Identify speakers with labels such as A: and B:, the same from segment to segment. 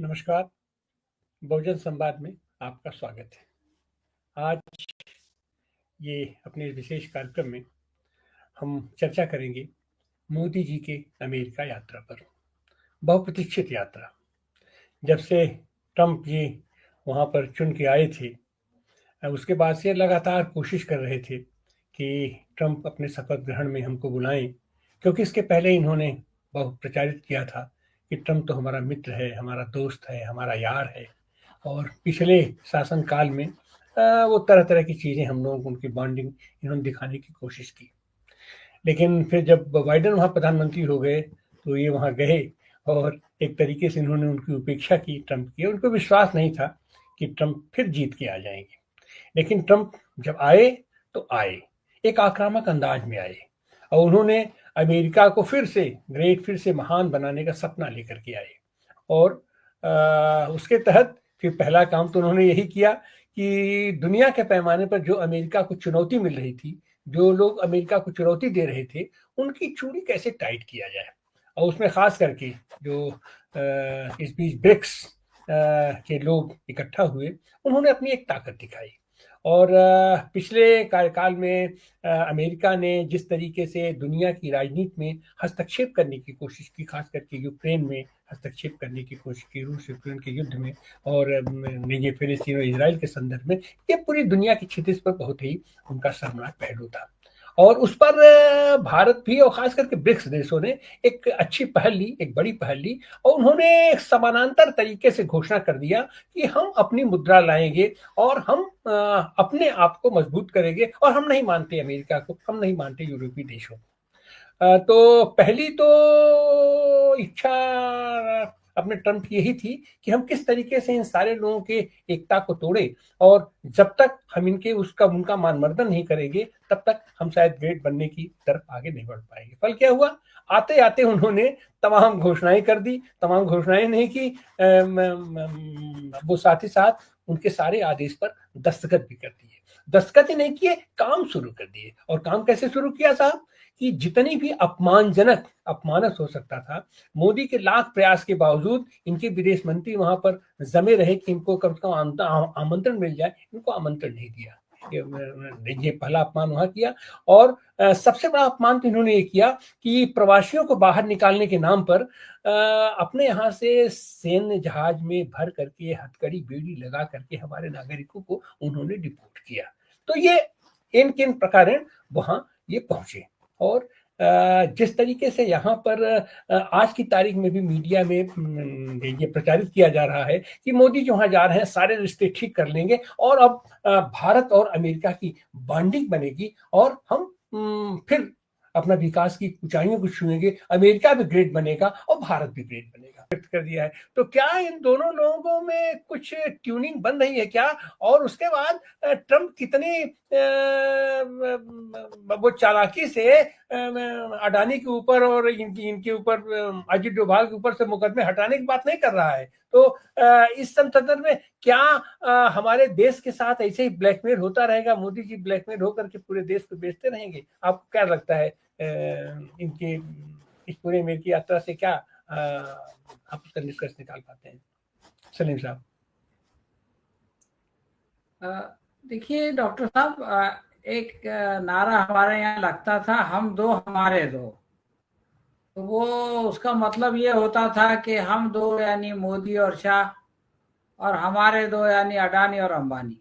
A: नमस्कार। बहुजन संवाद में आपका स्वागत है। आज ये अपने विशेष कार्यक्रम में हम चर्चा करेंगे मोदी जी के अमेरिका यात्रा पर। बहुप्रतीक्षित यात्रा। जब से ट्रंप जी वहाँ पर चुन के आए थे, उसके बाद से लगातार कोशिश कर रहे थे कि ट्रंप अपने शपथ ग्रहण में हमको बुलाएं, क्योंकि इसके पहले इन्होंने बहुत प्रचारित किया था कि ट्रंप तो हमारा मित्र है, हमारा दोस्त है, हमारा यार है। और पिछले शासनकाल में वो तरह तरह की चीज़ें हम लोग उनकी बॉन्डिंग इन्होंने दिखाने की कोशिश की। लेकिन फिर जब बाइडेन वहाँ प्रधानमंत्री हो गए तो ये वहाँ गए और एक तरीके से इन्होंने उनकी उपेक्षा की, ट्रंप की। उनको विश्वास नहीं था कि ट्रंप फिर जीत के आ जाएंगे। लेकिन ट्रंप जब आए तो आए एक आक्रामक अंदाज में आए और उन्होंने अमेरिका को फिर से महान बनाने का सपना लेकर के आए। और उसके तहत फिर पहला काम तो उन्होंने यही किया कि दुनिया के पैमाने पर जो अमेरिका को चुनौती मिल रही थी, जो लोग अमेरिका को चुनौती दे रहे थे, उनकी चूड़ी कैसे टाइट किया जाए। और उसमें खास करके जो इस बीच ब्रिक्स के लोग इकट्ठा हुए, उन्होंने अपनी एक ताकत दिखाई। और पिछले कार्यकाल में अमेरिका ने जिस तरीके से दुनिया की राजनीति में हस्तक्षेप करने की कोशिश की, खास करके यूक्रेन में हस्तक्षेप करने की कोशिश की, रूस यूक्रेन के युद्ध में, और ये फिलिस्तीन और इजराइल के संदर्भ में, ये पूरी दुनिया की क्षितिज पर बहुत ही उनका शर्मनाक पहलू था। और उस पर भारत भी और खास करके ब्रिक्स देशों ने एक अच्छी पहल ली, एक बड़ी पहल ली, और उन्होंने समानांतर तरीके से घोषणा कर दिया कि हम अपनी मुद्रा लाएंगे और हम अपने आप को मजबूत करेंगे, और हम नहीं मानते अमेरिका को, हम नहीं मानते यूरोपीय देशों को। तो पहली तो इच्छा अपने ट्रंप की यही थी कि हम किस तरीके से इन सारे लोगों के एकता को तोड़े, और जब तक हम उनका मानमर्दन नहीं करेंगे तब तक हम शायद ग्रेट बनने की तरफ आगे नहीं बढ़ पाएंगे। फल क्या हुआ? आते आते उन्होंने तमाम घोषणाएं कर दी। तमाम घोषणाएं नहीं की, वो साथ ही साथ उनके सारे आदेश पर दस्तखत भी कर दिए। दस्तखत ही नहीं किए, काम शुरू कर दिए। और काम कैसे शुरू किया साहब कि जितनी भी अपमानक हो सकता था, मोदी के लाख प्रयास के बावजूद इनके विदेश मंत्री वहां पर जमे रहे कि इनको कम से कम आमंत्रण मिल जाए। इनको आमंत्रण नहीं दिया। ये पहला अपमान वहां किया। और सबसे बड़ा अपमान तो इन्होंने ये किया कि प्रवासियों को बाहर निकालने के नाम पर अपने यहाँ से सैन्य जहाज में भर करके हथकड़ी बेड़ी लगा करके हमारे नागरिकों को उन्होंने डिपोर्ट किया। तो ये इन किन प्रकार वहां ये पहुंचे। और जिस तरीके से यहाँ पर आज की तारीख में भी मीडिया में ये प्रचारित किया जा रहा है कि मोदी जो वहां जा रहे हैं सारे रिश्ते ठीक कर लेंगे, और अब भारत और अमेरिका की बॉन्डिंग बनेगी, और हम फिर अपना विकास की ऊंचाइयों को छुएंगे, अमेरिका भी ग्रेट बनेगा और भारत भी ग्रेट बनेगा, व्यक्त कर दिया है। तो क्या इन दोनों लोगों में कुछ ट्यूनिंग बन रही है क्या? और उसके बाद ट्रंप कितनी वो चालाकी से अडानी के ऊपर और इनके ऊपर अजित डोभाल के ऊपर से मुकदमे हटाने की बात नहीं कर रहा है। तो इस संदर्भ में क्या हमारे देश के साथ ऐसे ही ब्लैकमेल होता रहेगा? मोदी जी ब्लैकमेल होकर के पूरे देश को बेचते रहेंगे? आपको क्या लगता है इनके इस पूरे अमेरिकी यात्रा से क्या आप उसका निष्कर्ष निकाल पाते हैं, सलीम साहब?
B: देखिए डॉक्टर साहब, एक नारा हमारे यहाँ लगता था, हम दो हमारे दो। तो वो उसका मतलब ये होता था कि हम दो यानी मोदी और शाह, और हमारे दो यानी अडानी और अंबानी।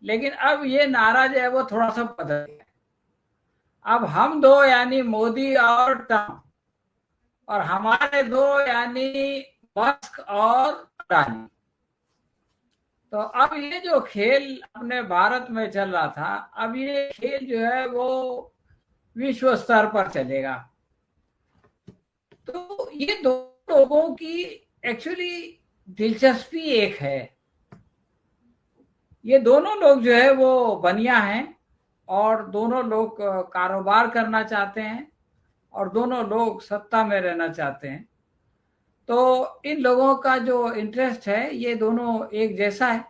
B: लेकिन अब ये नारा जो है वो थोड़ा सा बदल गया। अब हम दो यानी मोदी और ट्रंप, और हमारे दो यानी मस्क और अडानी। तो अब ये जो खेल अपने भारत में चल रहा था, अब ये खेल जो है वो विश्व स्तर पर चलेगा। तो ये दो लोगों की एक्चुअली दिलचस्पी एक है। ये दोनों लोग जो है वो बनिया हैं, और दोनों लोग कारोबार करना चाहते हैं, और दोनों लोग सत्ता में रहना चाहते हैं। तो इन लोगों का जो इंटरेस्ट है ये दोनों एक जैसा है।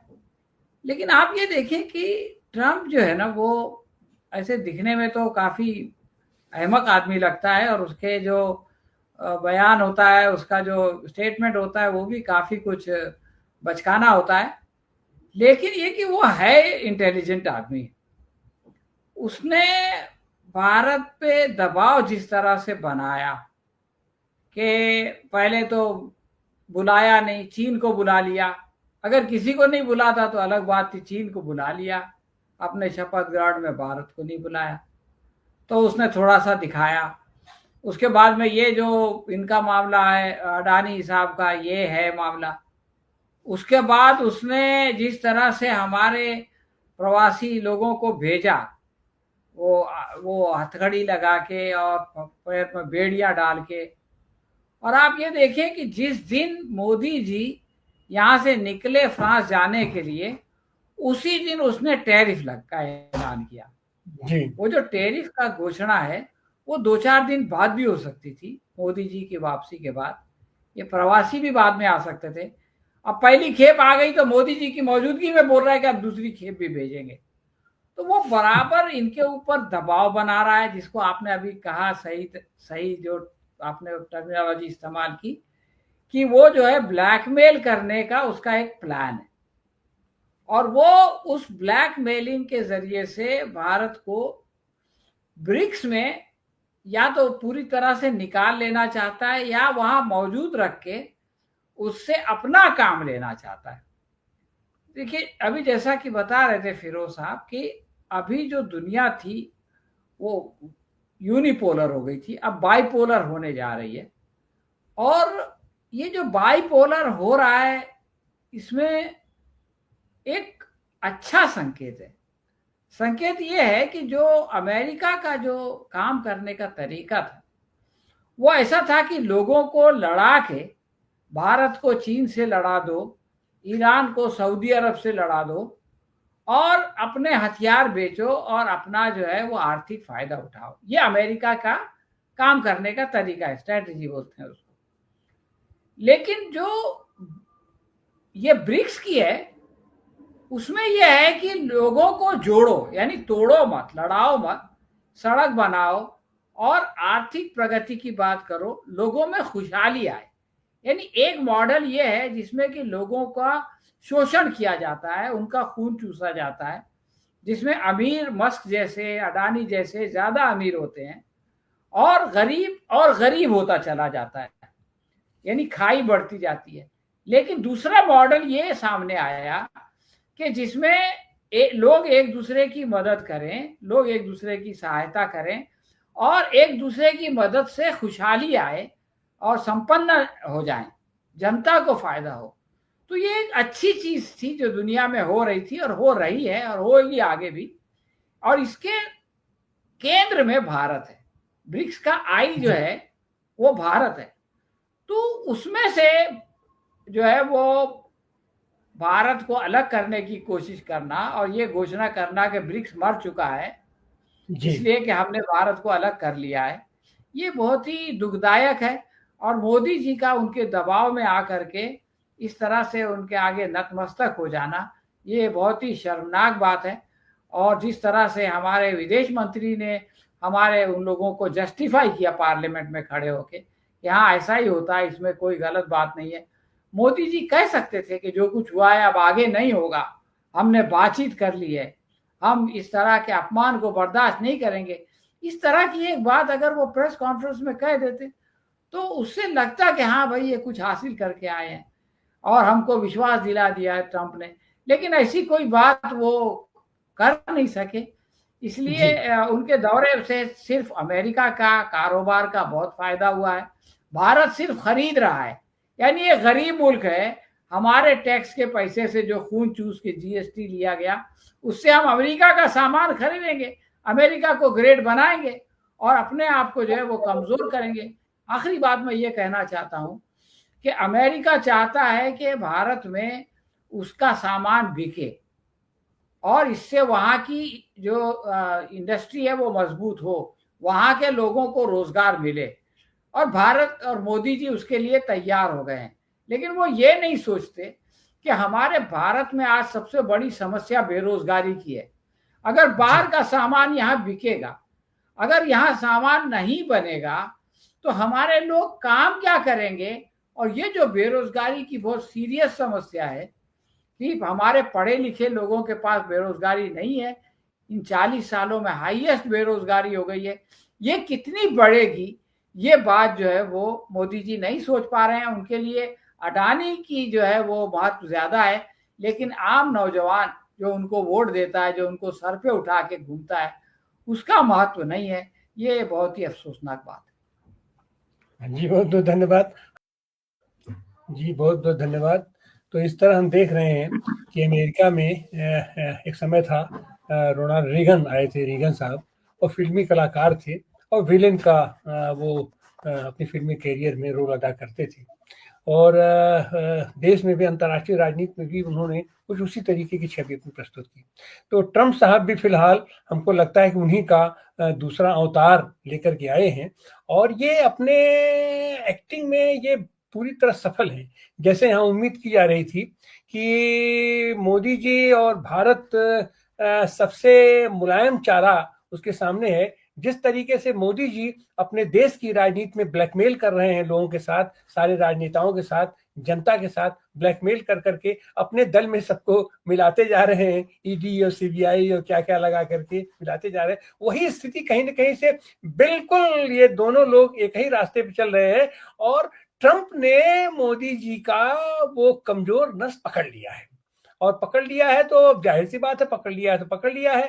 B: लेकिन आप ये देखें कि ट्रंप जो है ना, वो ऐसे दिखने में तो काफ़ी अहमक आदमी लगता है, और उसके जो बयान होता है, उसका जो स्टेटमेंट होता है वो भी काफ़ी कुछ बचकाना होता है। लेकिन ये कि वो है इंटेलिजेंट आदमी। उसने भारत पे दबाव जिस तरह से बनाया कि पहले तो बुलाया नहीं, चीन को बुला लिया। अगर किसी को नहीं बुलाता तो अलग बात थी, चीन को बुला लिया। अपने शपथ ग्रहण में भारत को नहीं बुलाया, तो उसने थोड़ा सा दिखाया। उसके बाद में ये जो इनका मामला है अडानी साहब का, ये है मामला। उसके बाद उसने जिस तरह से हमारे प्रवासी लोगों को भेजा, वो हथकड़ी लगा के और पैर में बेड़ियां डाल के। और आप ये देखिए कि जिस दिन मोदी जी यहाँ से निकले फ्रांस जाने के लिए, उसी दिन उसने टैरिफ का ऐलान किया।
A: जी।
B: वो जो टैरिफ का घोषणा है वो 2-4 दिन बाद भी हो सकती थी, मोदी जी की वापसी के बाद। ये प्रवासी भी बाद में आ सकते थे। अब पहली खेप आ गई तो मोदी जी की मौजूदगी में बोल रहा है कि अब दूसरी खेप भी भेजेंगे। तो वो बराबर इनके ऊपर दबाव बना रहा है, जिसको आपने अभी कहा, सही जो आपने टर्मिनोलॉजी इस्तेमाल की, कि वो जो है ब्लैकमेल करने का उसका एक प्लान है। और वो उस ब्लैकमेलिंग के जरिए से भारत को ब्रिक्स में या तो पूरी तरह से निकाल लेना चाहता है या वहां मौजूद रख के उससे अपना काम लेना चाहता है। देखिए, अभी जैसा कि बता रहे थे फिरोज साहब कि अभी जो दुनिया थी वो यूनिपोलर हो गई थी, अब बाइपोलर होने जा रही है। और ये जो बाइपोलर हो रहा है, इसमें एक अच्छा संकेत है। संकेत ये है कि जो अमेरिका का जो काम करने का तरीका था वो ऐसा था कि लोगों को लड़ा के, भारत को चीन से लड़ा दो, ईरान को सऊदी अरब से लड़ा दो और अपने हथियार बेचो और अपना जो है वो आर्थिक फायदा उठाओ। ये अमेरिका का काम करने का तरीका है, स्ट्रेटजी बोलते हैं उसको। लेकिन जो ये ब्रिक्स की है उसमें यह है कि लोगों को जोड़ो, यानी तोड़ो मत, लड़ाओ मत, सड़क बनाओ और आर्थिक प्रगति की बात करो, लोगों में खुशहाली आए। यानी एक मॉडल ये है जिसमें कि लोगों का शोषण किया जाता है, उनका खून चूसा जाता है, जिसमें अमीर मस्क जैसे, अडानी जैसे ज्यादा अमीर होते हैं और गरीब होता चला जाता है, यानी खाई बढ़ती जाती है। लेकिन दूसरा मॉडल ये सामने आया कि जिसमें लोग एक दूसरे की मदद करें, लोग एक दूसरे की सहायता करें और एक दूसरे की मदद से खुशहाली आए और संपन्न हो जाएं, जनता को फायदा हो। तो ये एक अच्छी चीज थी जो दुनिया में हो रही थी और हो रही है और होगी आगे भी। और इसके केंद्र में भारत है, ब्रिक्स का आई जो है वो भारत है। तो उसमें से जो है वो भारत को अलग करने की कोशिश करना और ये घोषणा करना कि ब्रिक्स मर चुका है इसलिए कि हमने भारत को अलग कर लिया है, ये बहुत ही दुखदायक है। और मोदी जी का उनके दबाव में आकर के इस तरह से उनके आगे नतमस्तक हो जाना, ये बहुत ही शर्मनाक बात है। और जिस तरह से हमारे विदेश मंत्री ने हमारे उन लोगों को जस्टिफाई किया पार्लियामेंट में खड़े होके, यहाँ ऐसा ही होता है, इसमें कोई गलत बात नहीं है। मोदी जी कह सकते थे कि जो कुछ हुआ है अब आगे नहीं होगा, हमने बातचीत कर ली है, हम इस तरह के अपमान को बर्दाश्त नहीं करेंगे। इस तरह की एक बात अगर वो प्रेस कॉन्फ्रेंस में कह देते तो उससे लगता कि हाँ भाई ये कुछ हासिल करके आए हैं और हमको विश्वास दिला दिया है ट्रंप ने। लेकिन ऐसी कोई बात वो कर नहीं सके, इसलिए उनके दौरे से सिर्फ अमेरिका का कारोबार का बहुत फायदा हुआ है, भारत सिर्फ खरीद रहा है। यानी ये गरीब मुल्क है, हमारे टैक्स के पैसे से जो खून चूस के जीएसटी लिया गया उससे हम अमेरिका का सामान खरीदेंगे, अमेरिका को ग्रेट बनाएंगे और अपने आप को जो है वो कमजोर करेंगे। आखिरी बात मैं ये कहना चाहता हूं कि अमेरिका चाहता है कि भारत में उसका सामान बिके और इससे वहां की जो इंडस्ट्री है वो मजबूत हो, वहां के लोगों को रोजगार मिले। और भारत और मोदी जी उसके लिए तैयार हो गए हैं। लेकिन वो ये नहीं सोचते कि हमारे भारत में आज सबसे बड़ी समस्या बेरोजगारी की है। अगर बाहर का सामान यहाँ बिकेगा, अगर यहाँ सामान नहीं बनेगा तो हमारे लोग काम क्या करेंगे? और ये जो बेरोजगारी की बहुत सीरियस समस्या है कि हमारे पढ़े लिखे लोगों के पास बेरोजगारी नहीं है, इन 40 सालों में हाईएस्ट बेरोजगारी हो गई है, ये कितनी बढ़ेगी, ये बात जो है वो मोदी जी नहीं सोच पा रहे हैं। उनके लिए अडानी की जो है वो महत्व ज्यादा है, लेकिन आम नौजवान जो उनको वोट देता है, जो उनको सर पे उठा के घूमता है, उसका महत्व नहीं है। ये बहुत ही अफसोसनाक बात है।
A: जी बहुत बहुत धन्यवाद। जी बहुत बहुत धन्यवाद। तो इस तरह हम देख रहे हैं कि अमेरिका में एक समय था, रोनाल्ड रीगन आए थे, रीगन साहब, और फिल्मी कलाकार थे और विलेन का वो अपनी फिल्मी कैरियर में रोल अदा करते थे। और देश में भी, अंतर्राष्ट्रीय राजनीति में भी उन्होंने कुछ उसी तरीके की छवि अपनी प्रस्तुत की। तो ट्रम्प साहब भी फिलहाल हमको लगता है कि उन्हीं का दूसरा अवतार लेकर के आए हैं, और ये अपने एक्टिंग में ये पूरी तरह सफल हैं। जैसे यहाँ उम्मीद की जा रही थी कि मोदी जी और भारत सबसे मुलायम चारा उसके सामने है। जिस तरीके से मोदी जी अपने देश की राजनीति में ब्लैकमेल कर रहे हैं लोगों के साथ, सारे राजनेताओं के साथ, जनता के साथ ब्लैकमेल कर करके अपने दल में सबको मिलाते जा रहे हैं, ईडी और सीबीआई और क्या क्या लगा करके मिलाते जा रहे हैं, वही स्थिति कहीं ना कहीं से बिल्कुल ये दोनों लोग एक ही रास्ते पे चल रहे हैं। और ट्रंप ने मोदी जी का वो कमजोर नस पकड़ लिया है, और पकड़ लिया है तो जाहिर सी बात है, पकड़ लिया है तो पकड़ लिया है।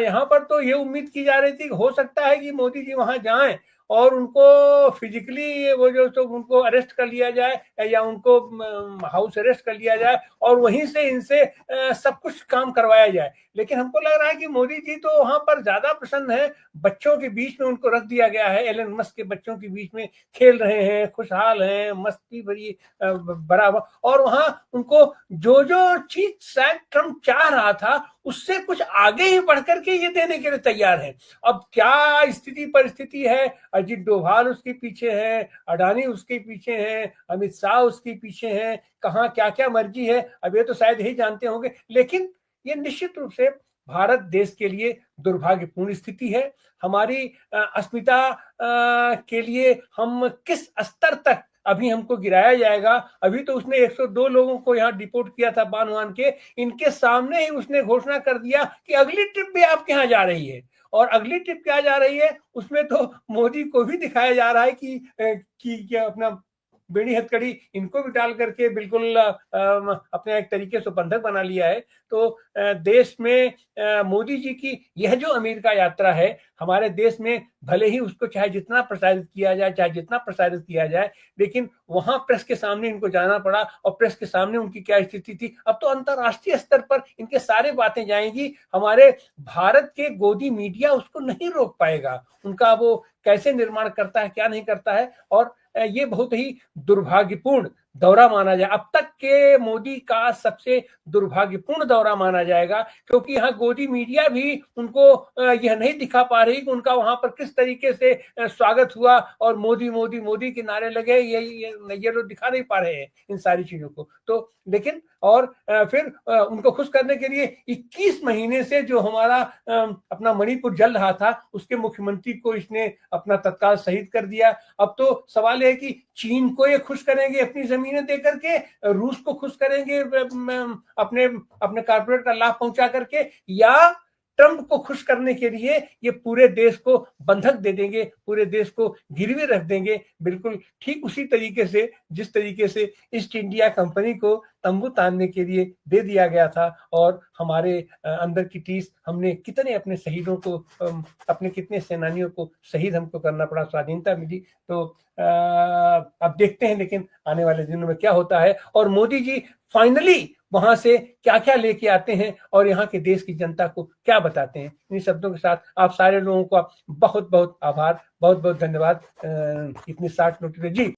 A: यहाँ पर तो ये उम्मीद की जा रही थी कि हो सकता है कि मोदी जी वहां जाएं और उनको फिजिकली वो जो तो उनको अरेस्ट कर लिया जाए या उनको हाउस अरेस्ट कर लिया जाए और वहीं से इनसे सब कुछ काम करवाया जाए। लेकिन हमको लग रहा है कि मोदी जी तो वहां पर ज्यादा प्रसन्न है, बच्चों के बीच में उनको रख दिया गया है, एलन मस्क के बच्चों के बीच में खेल रहे हैं, खुशहाल हैं, मस्ती भरी बराबर। और वहां उनको जो जो चीज शायद ट्रंप चाह रहा था उससे कुछ आगे ही बढ़ करके ये देने के लिए तैयार है। अब क्या स्थिति परिस्थिति है, अजीत डोभाल उसके पीछे है, अडानी उसके पीछे है, अमित शाह उसके पीछे है, कहाँ क्या क्या मर्जी है अब ये तो शायद यही जानते होंगे। लेकिन ये निश्चित रूप से भारत देश के लिए दुर्भाग्यपूर्ण स्थिति है। हमारी अस्मिता के लिए हम किस स्तर तक अभी हमको गिराया जाएगा। अभी तो उसने 102 लोगों को यहाँ डिपोर्ट किया था बान के, इनके सामने ही उसने घोषणा कर दिया कि अगली ट्रिप भी आपके यहाँ जा रही है। और अगली ट्रिप क्या जा रही है उसमें तो मोदी को भी दिखाया जा रहा है कि क्या अपना बेड़ी हथकड़ी इनको भी डाल करके बिल्कुल अपने एक तरीके से बंधक बना लिया है। तो देश में मोदी जी की यह जो अमेरिका यात्रा है, हमारे देश में भले ही उसको चाहे जितना प्रसारित किया जाए, चाहे जितना प्रसारित किया जाए, लेकिन वहां प्रेस के सामने इनको जाना पड़ा और प्रेस के सामने उनकी क्या स्थिति थी। अब तो अंतर्राष्ट्रीय स्तर पर इनके सारे बातें जाएंगी, हमारे भारत के गोदी मीडिया उसको नहीं रोक पाएगा, उनका वो कैसे निर्माण करता है क्या नहीं करता है। और ये बहुत ही दुर्भाग्यपूर्ण दौरा माना जाए, अब तक के मोदी का सबसे दुर्भाग्यपूर्ण दौरा माना जाएगा, क्योंकि यहाँ गोदी मीडिया भी उनको यह नहीं दिखा पा रही कि उनका वहां पर किस तरीके से स्वागत हुआ और मोदी मोदी मोदी के नारे लगे, ये लोग दिखा नहीं पा रहे हैं इन सारी चीजों को। तो लेकिन और फिर उनको खुश करने के लिए 21 महीने से जो हमारा अपना मणिपुर जल रहा था उसके मुख्यमंत्री को इसने अपना तत्काल शहीद कर दिया। अब तो सवाल है कि चीन को ये खुश करेंगे अपनी जमीनें दे करके, रूस को खुश करेंगे अपने अपने कारपोरेट का लाभ पहुंचा करके, या ट्रंप को खुश करने के लिए ये पूरे देश को बंधक दे देंगे, पूरे देश को गिरवी रख देंगे। बिल्कुल ठीक उसी तरीके से जिस तरीके से ईस्ट इंडिया कंपनी को तंबू तानने के लिए दे दिया गया था और हमारे अंदर की टीस, हमने कितने अपने शहीदों को, अपने कितने सेनानियों को शहीद हमको करना पड़ा, स्वाधीनता मिली। तो अब देखते हैं लेकिन आने वाले दिनों में क्या होता है और मोदी जी फाइनली वहां से क्या क्या लेके आते हैं और यहाँ के देश की जनता को क्या बताते हैं। इन शब्दों के साथ आप सारे लोगों का बहुत बहुत आभार, बहुत बहुत धन्यवाद इतनी 60 मिनट जी।